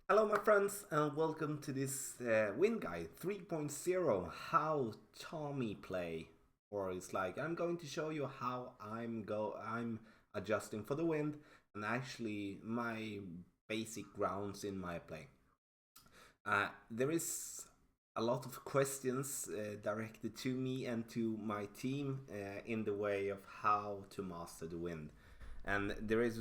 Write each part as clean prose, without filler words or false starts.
Hello my friends and welcome to this Wind Guide 3.0 how Tommy play, or it's like I'm going to show you how I'm adjusting for the wind and actually my basic grounds in my play. There is a lot of questions directed to me and to my team in the way of how to master the wind, and there is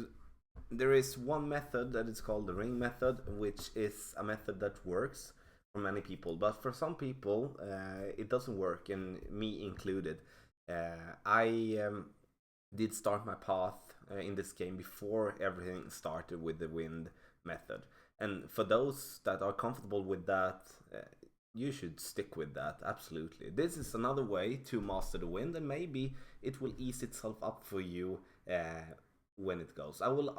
one method that is called the ring method, which is a method that works for many people, but for some people it doesn't work, and me included. I did start my path in this game before everything started with the wind method, and for those that are comfortable with that, you should stick with that. Absolutely, this is another way to master the wind, and maybe it will ease itself up for you when it goes. I will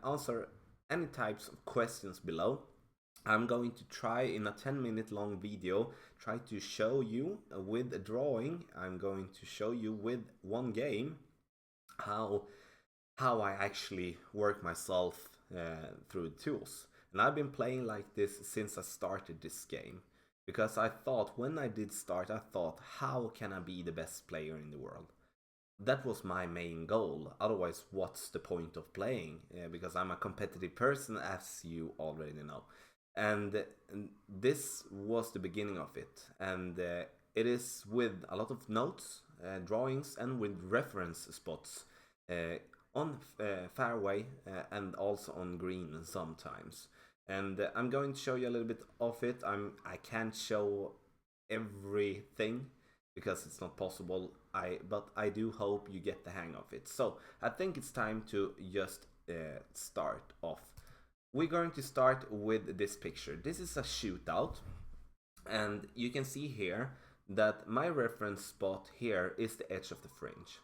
answer any types of questions below. I'm going to try in a 10-minute long video try to show you with a drawing. I'm going to show you with one game how I actually work myself through the tools. And I've been playing like this since I started this game, because I thought when I did start, I thought, how can I be the best player in the world? That was my main goal. Otherwise, what's the point of playing? Because I'm a competitive person, as you already know. And this was the beginning of it. And it is with a lot of notes, drawings, and with reference spots uh, on fairway and also on green sometimes. And I'm going to show you a little bit of it. I can't show everything because it's not possible. But I do hope you get the hang of it. So I think it's time to just start off. We're going to start with this picture. This is a shootout, and you can see here that my reference spot here is the edge of the fringe.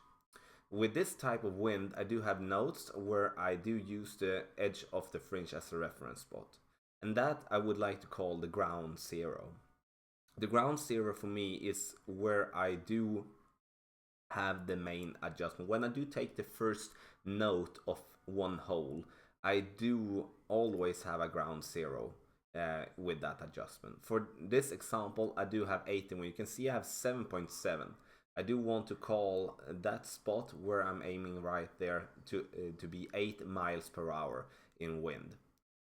With this type of wind, I do have notes where I do use the edge of the fringe as a reference spot, and that I would like to call the ground zero. The ground zero for me is where I do have the main adjustment. When I do take the first note of one hole, I do always have a ground zero with that adjustment. For this example, I do have 18. You can see I have 7.7. I do want to call that spot where I'm aiming right there to be 8 miles per hour in wind.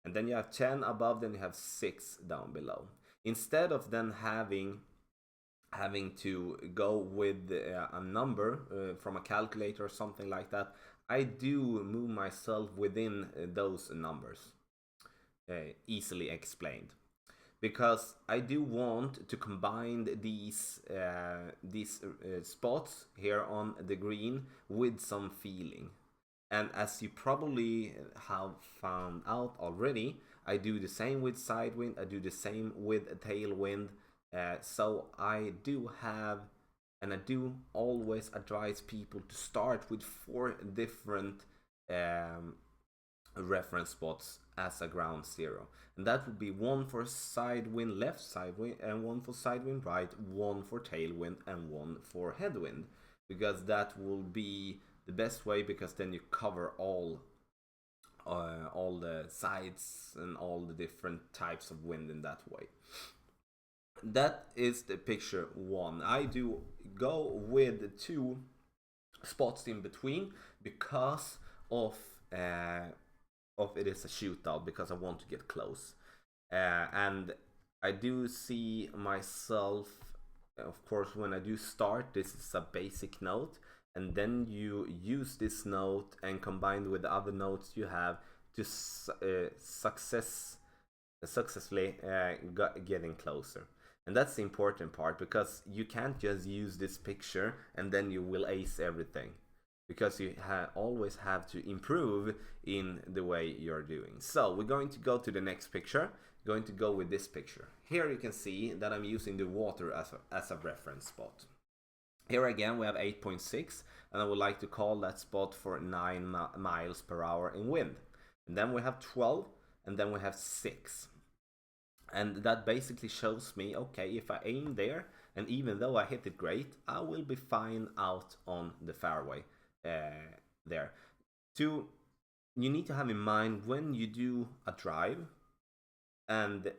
And then you have 10 above, then you have 6 down below. Instead of then having to go with a number from a calculator or something like that, I do move myself within those numbers. Easily explained, because I do want to combine these spots here on the green with some feeling. And as you probably have found out already, I do the same with side wind, I do the same with tailwind. So I do have, and I do always advise people to start with 4 different um, reference spots as a ground zero. And that would be one for side wind left, side wind, and one for side wind right, one for tailwind, and one for headwind. Because that will be the best way, because then you cover all the sides and all the different types of wind in that way. That is the picture one. I do go with 2 spots in between because of uh, it is a shootout, because I want to get close. And I do see myself, of course, when I do start, this is a basic note, and then you use this note and combine with the other notes you have to successfully getting closer. And that's the important part, because you can't just use this picture and then you will ace everything, because you always have to improve in the way you're doing. So we're going to go to the next picture. Going to go with this picture. Here you can see that I'm using the water as a reference spot. Here again we have 8.6, and I would like to call that spot for 9 miles per hour in wind. And then we have 12, and then we have 6. And that basically shows me, okay, if I aim there, and even though I hit it great, I will be fine out on the fairway there. You need to have in mind, when you do a drive, and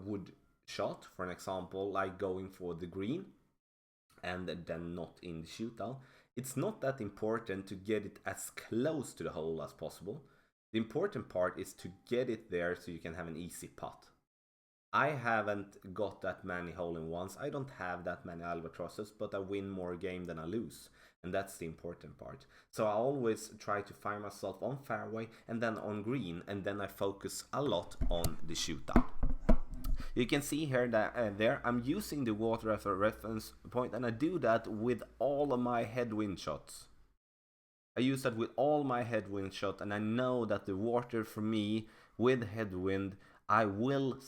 would shot, for an example, like going for the green and then not in the shootout, it's not that important to get it as close to the hole as possible. The important part is to get it there so you can have an easy putt. I haven't got that many hole-in-ones. I don't have that many albatrosses, but I win more game than I lose. And that's the important part. So I always try to find myself on fairway and then on green, and then I focus a lot on the shootout. You can see here that there I'm using the water as a reference point, and I do that with all of my headwind shots. I use that with all my headwind shots, and I know that the water for me with headwind, I will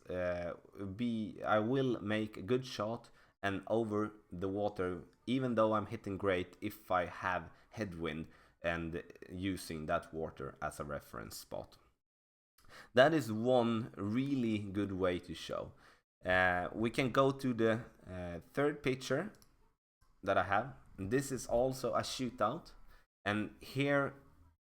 I will make a good shot and over the water, even though I'm hitting great, if I have headwind and using that water as a reference spot. That is one really good way to show. We can go to the third picture that I have. This is also a shootout, and here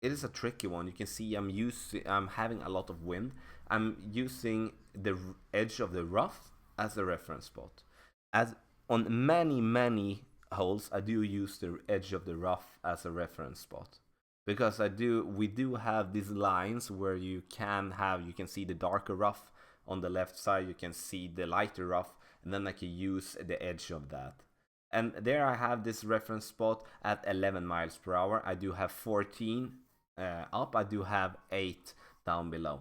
it is a tricky one. You can see I'm having a lot of wind. I'm using the edge of the rough as a reference spot. As on many holes, I do use the edge of the rough as a reference spot, because we do have these lines where you can see the darker rough on the left side, you can see the lighter rough, and then I can use the edge of that. And there I have this reference spot at 11 miles per hour. I do have 14 up, I do have 8 down below.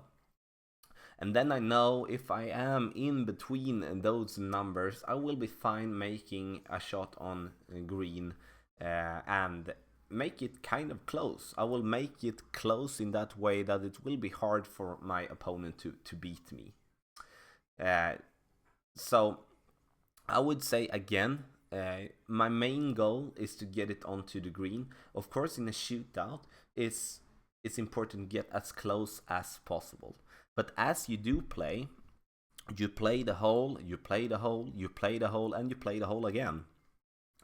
And then I know if I am in between those numbers, I will be fine making a shot on green and make it kind of close. I will make it close in that way that it will be hard for my opponent to beat me. So I would say again, my main goal is to get it onto the green. Of course, in a shootout, it's important to get as close as possible. But as you do play, you play the hole, you play the hole, you play the hole, and you play the hole again.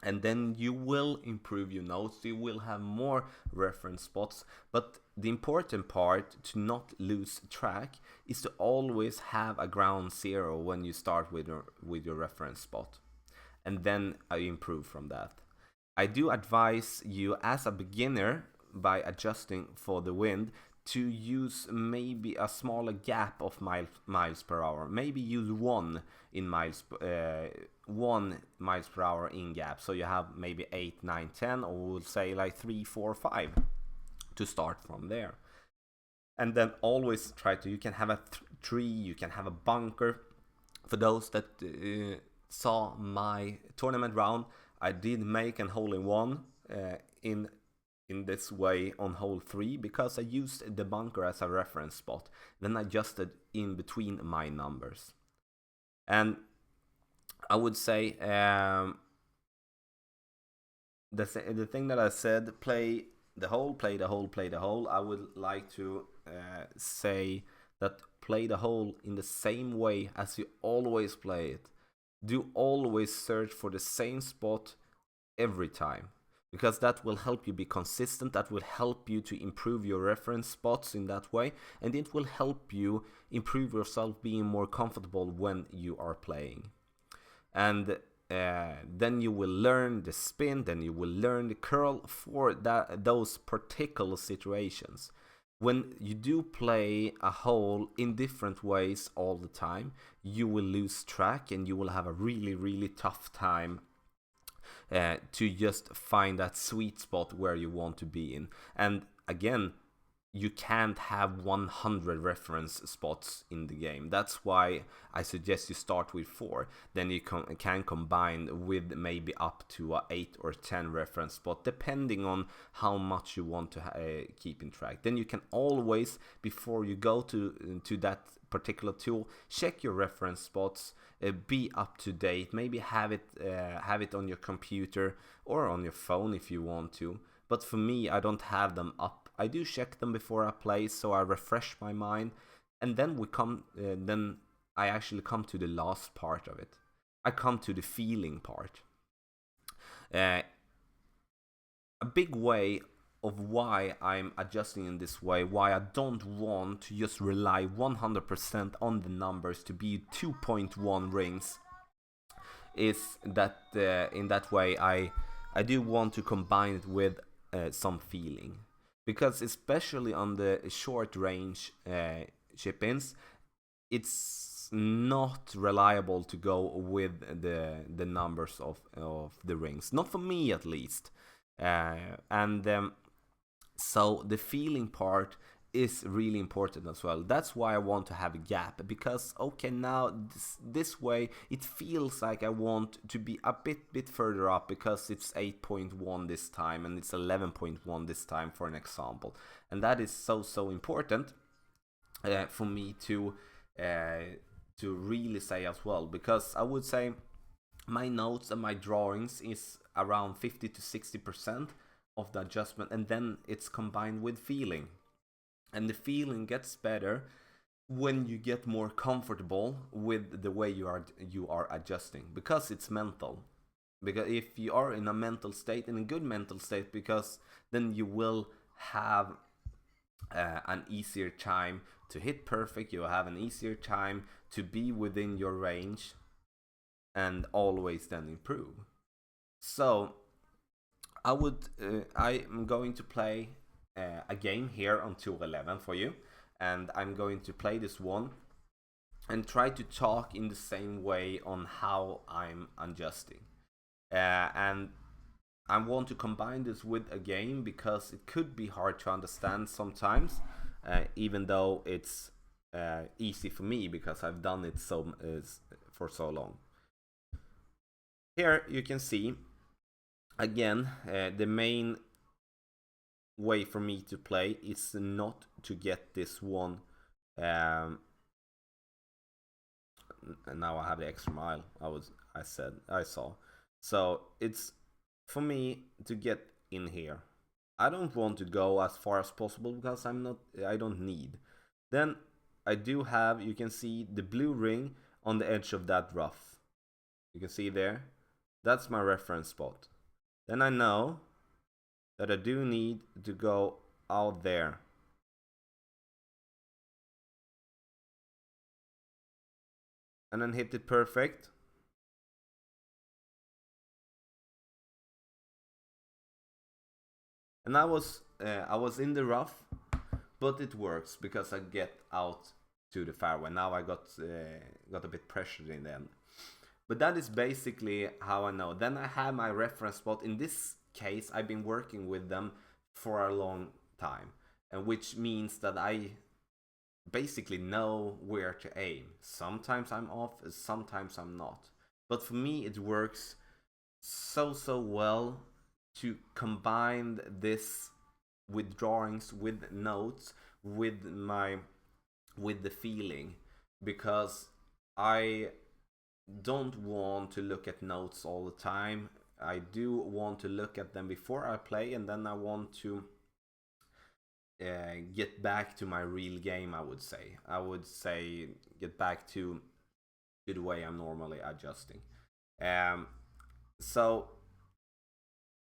And then you will improve your notes, you will have more reference spots. But the important part to not lose track is to always have a ground zero when you start with your reference spot. And then I improve from that. I do advise you as a beginner, by adjusting for the wind, to use maybe a smaller gap of miles per hour. Maybe use 1 miles per hour in gap. So you have maybe 8, 9, 10, or we'll say like 3, 4, 5 to start from there. And then always you can have a tree, you can have a bunker. For those that saw my tournament round, I did make an hole-in-one in this way on hole 3, because I used the bunker as a reference spot, then I adjusted in between my numbers. And I would say the thing that I said, play the hole, play the hole, play the hole, I would like to say that play the hole in the same way as you always play it. Do always search for the same spot every time, because that will help you be consistent, that will help you to improve your reference spots in that way, and it will help you improve yourself being more comfortable when you are playing. And then you will learn the spin, then you will learn the curl for those particular situations. When you do play a hole in different ways all the time, you will lose track and you will have a really tough time to just find that sweet spot where you want to be in. And again, you can't have 100 reference spots in the game. That's why I suggest you start with 4. Then you can combine with maybe up to 8 or 10 reference spot, depending on how much you want to keep in track. Then you can always, before you go to that particular tool, check your reference spots, be up to date, maybe have it on your computer or on your phone if you want to. But for me, I don't have them up. I do check them before I play, so I refresh my mind, and then then I actually come to the last part of it. I come to the feeling part. A big way of why I'm adjusting in this way, why I don't want to just rely 100% on the numbers to be 2.1 rings, is that in that way I do want to combine it with some feeling, because especially on the short range chip-ins, it's not reliable to go with the numbers of the rings, not for me at least. And so the feeling part is really important as well. That's why I want to have a gap, because okay, now this way it feels like I want to be a bit further up, because it's 8.1 this time and it's 11.1 this time, for an example. And that is so important for me to really say as well, because I would say my notes and my drawings is around 50 to 60% of the adjustment, and then it's combined with feeling. And the feeling gets better when you get more comfortable with the way you are adjusting, because it's mental. Because if you are in a mental state, in a good mental state, because then you will have an easier time to hit perfect, you will have an easier time to be within your range, and always then improve. So I'm going to play a game here on 211 for you, and I'm going to play this one and try to talk in the same way on how I'm adjusting. And I want to combine this with a game, because it could be hard to understand sometimes, even though it's easy for me because I've done it for so long. Here you can see again the main way for me to play is not to get this one. And now I have the extra mile. I saw. So it's for me to get in here. I don't want to go as far as possible, because I don't need. Then I do have, you can see the blue ring on the edge of that rough. You can see there. That's my reference spot. Then I know that I do need to go out there. And then hit it perfect. And I was in the rough, but it works because I get out to the fairway. Now I got a bit pressured in the end. But that is basically how I know. Then I have my reference spot. In this case, I've been working with them for a long time, and which means that I basically know where to aim. Sometimes I'm off, sometimes I'm not. But for me, it works so well to combine this with drawings, with notes, with the feeling, because I don't want to look at notes all the time. I do want to look at them before I play, and then I want to get back to my real game. I would say get back to the way I'm normally adjusting. So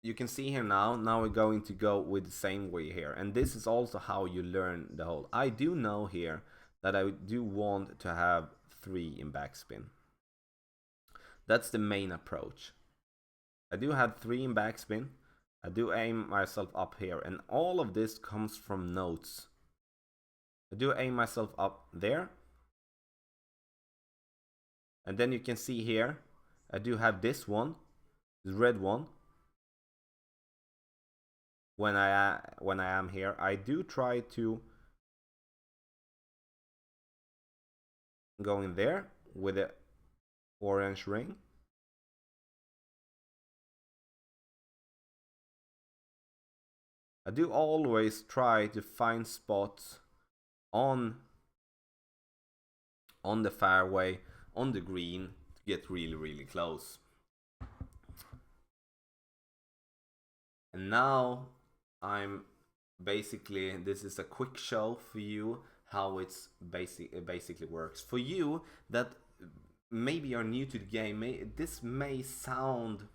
you can see here now we're going to go with the same way here, and this is also how you learn the hole. I do know here that I do want to have 3 in backspin. That's the main approach. I do have 3 in backspin. I do aim myself up here, and all of this comes from notes. I do aim myself up there, and then you can see here I do have this one, the red one. When I am here, I do try to go in there with the orange ring. I do always try to find spots on the fairway, on the green, to get really close. And now I'm basically, this is a quick show for you how it basically works. For you that maybe are new to the game, this may sound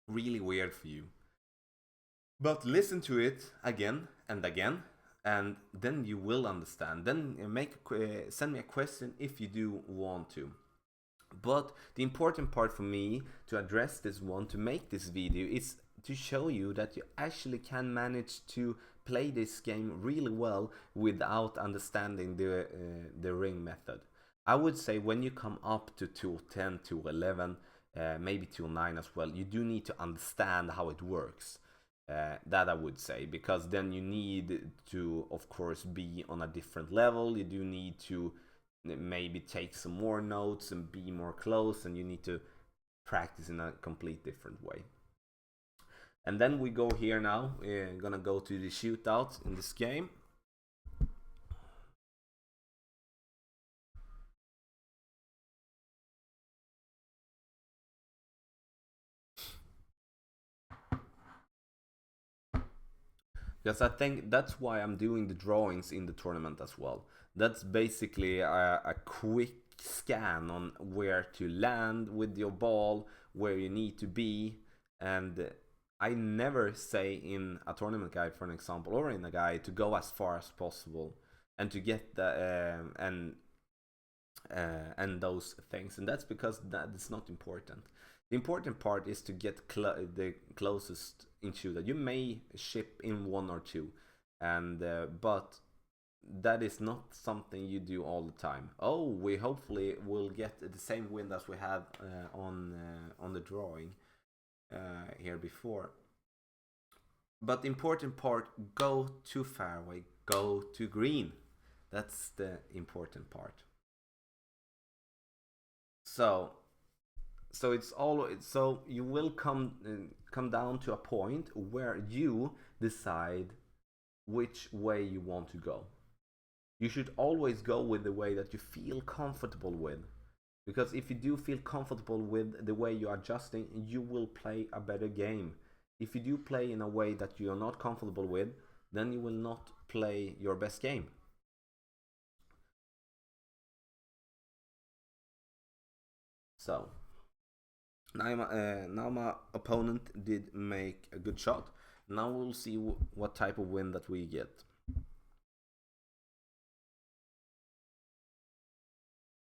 really weird for you, But listen to it again and again, and then you will understand. Then send me a question if you do want to. But the important part for me to address this one, to make this video, is to show you that you actually can manage to play this game really well without understanding the ring method. I would say when you come up to tool 10, tool 11, maybe tool 9 as well, you do need to understand how it works. That I would say, because then you need to, of course, be on a different level. You do need to maybe take some more notes and be more close, and you need to practice in a complete different way. And then we go here now. We're gonna go to the shootout in this game. Because I think that's why I'm doing the drawings in the tournament as well. That's basically a quick scan on where to land with your ball, where you need to be. And I never say in a tournament guide, for an example, or in a guide, to go as far as possible and to get the and those things. And that's because that is not important. The important part is to get the closest into that. You may ship in 1 or 2, and but that is not something you do all the time. Oh, we hopefully will get the same win as we had on the drawing here before. But the important part: go to fairway, go to green. That's the important part. So it's all, so you will come down to a point where you decide which way you want to go. You should always go with the way that you feel comfortable with, because if you do feel comfortable with the way you're adjusting, you will play a better game. If you do play in a way that you're not comfortable with, then you will not play your best game. So now my opponent did make a good shot. Now we'll see what type of win that we get.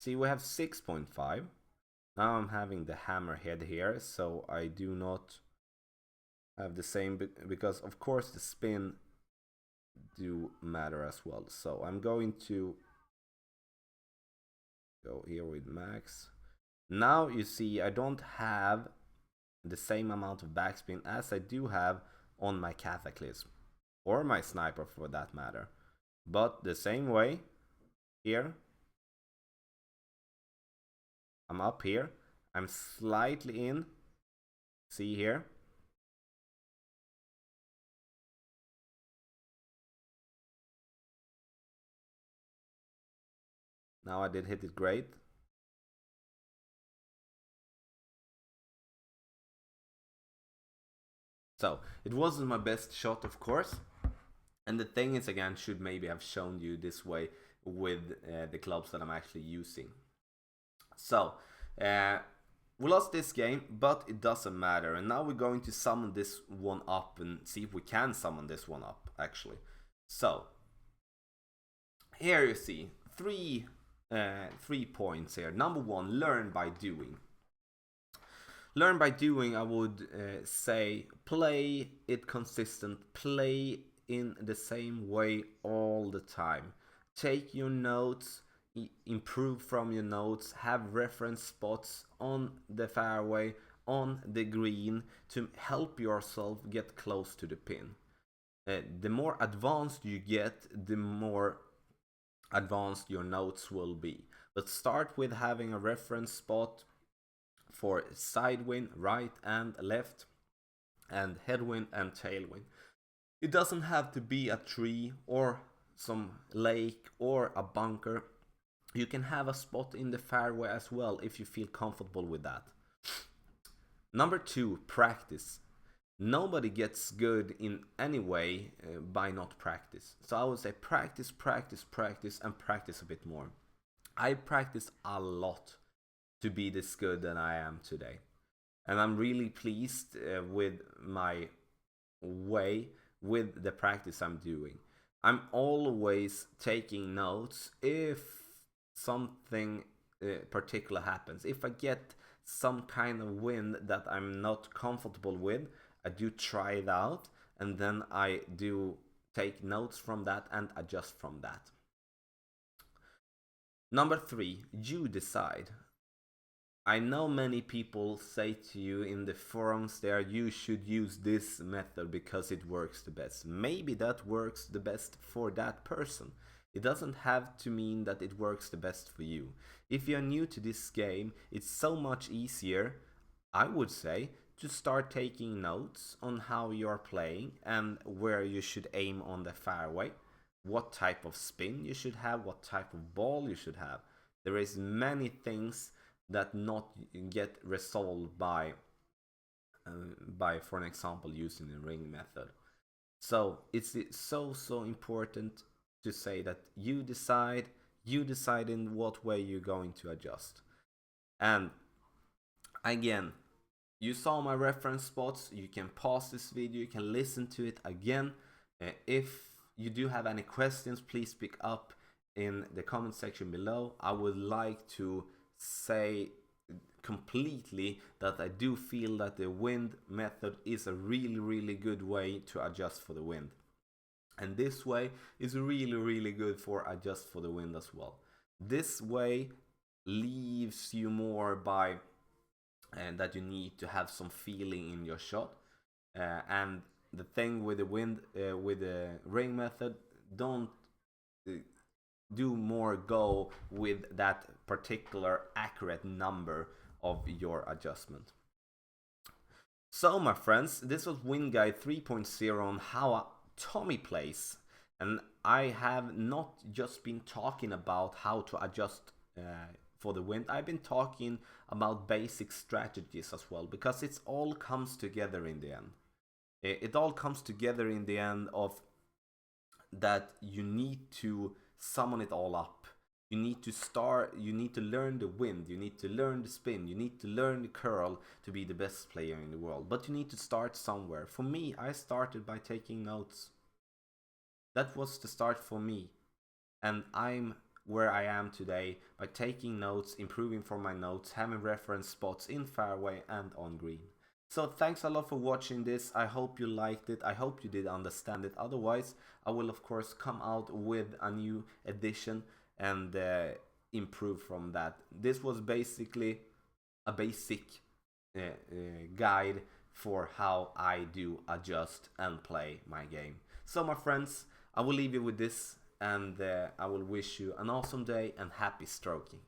See, we have 6.5. Now I'm having the hammerhead here, so I do not have the same, because of course the spin do matter as well. So I'm going to go here with max. Now you see I don't have the same amount of backspin as I do have on my cataclysm, or my sniper for that matter. But the same way here, I'm up here, I'm slightly in, see here. Now I did hit it great. So it wasn't my best shot, of course. And the thing is, again, should maybe have shown you this way with the clubs that I'm actually using. So we lost this game, but it doesn't matter. And now we're going to summon this one up and see if we can summon this one up, actually. So here you see three points here. Number one, learn by doing. Learn by doing, I would say, play it consistent, play in the same way all the time. Take your notes, improve from your notes, have reference spots on the fairway, on the green, to help yourself get close to the pin. The more advanced you get, the more advanced your notes will be. But start with having a reference spot for side wind, right and left, and headwind and tailwind. It doesn't have to be a tree or some lake or a bunker. You can have a spot in the fairway as well if you feel comfortable with that. Number two, practice. Nobody gets good in any way by not practice. So I would say practice, practice, practice, and practice a bit more. I practice a lot to be this good than I am today. And I'm really pleased with my way with the practice I'm doing. I'm always taking notes if something particular happens. If I get some kind of wind that I'm not comfortable with, I do try it out, and then I do take notes from that and adjust from that. Number 3, you decide. I know many people say to you in the forums there, you should use this method because it works the best. Maybe that works the best for that person. It doesn't have to mean that it works the best for you. If you're new to this game, it's so much easier, I would say, to start taking notes on how you're playing and where you should aim on the fairway, what type of spin you should have, what type of ball you should have. There is many things that not get resolved by for an example using the ring method. So it's so important to say that you decide in what way you're going to adjust. And again, you saw my reference spots. You can pause this video, you can listen to it again. If you do have any questions, please speak up in the comment section below. I would like to say completely that I do feel that the wind method is a really good way to adjust for the wind, and this way is really good for adjust for the wind as well. This way leaves you more by and that you need to have some feeling in your shot, and the thing with the wind with the ring method, don't do more go with that particular accurate number of your adjustment. So my friends, this was Wind Guide 3.0 on how Tommy plays, and I have not just been talking about how to adjust for the wind. I've been talking about basic strategies as well, because it all comes together in the end. It all comes together in the end of that you need to summon it all up. You need to learn the wind, you need to learn the spin, you need to learn the curl to be the best player in the world. But you need to start somewhere. For me, I started by taking notes. That was the start for me. And I'm where I am today by taking notes, improving from my notes, having reference spots in fairway and on green. So thanks a lot for watching this. I hope you liked it. I hope you did understand it. Otherwise, I will of course come out with a new edition and improve from that. This was basically a basic guide for how I do adjust and play my game. So my friends, I will leave you with this, and I will wish you an awesome day and happy stroking.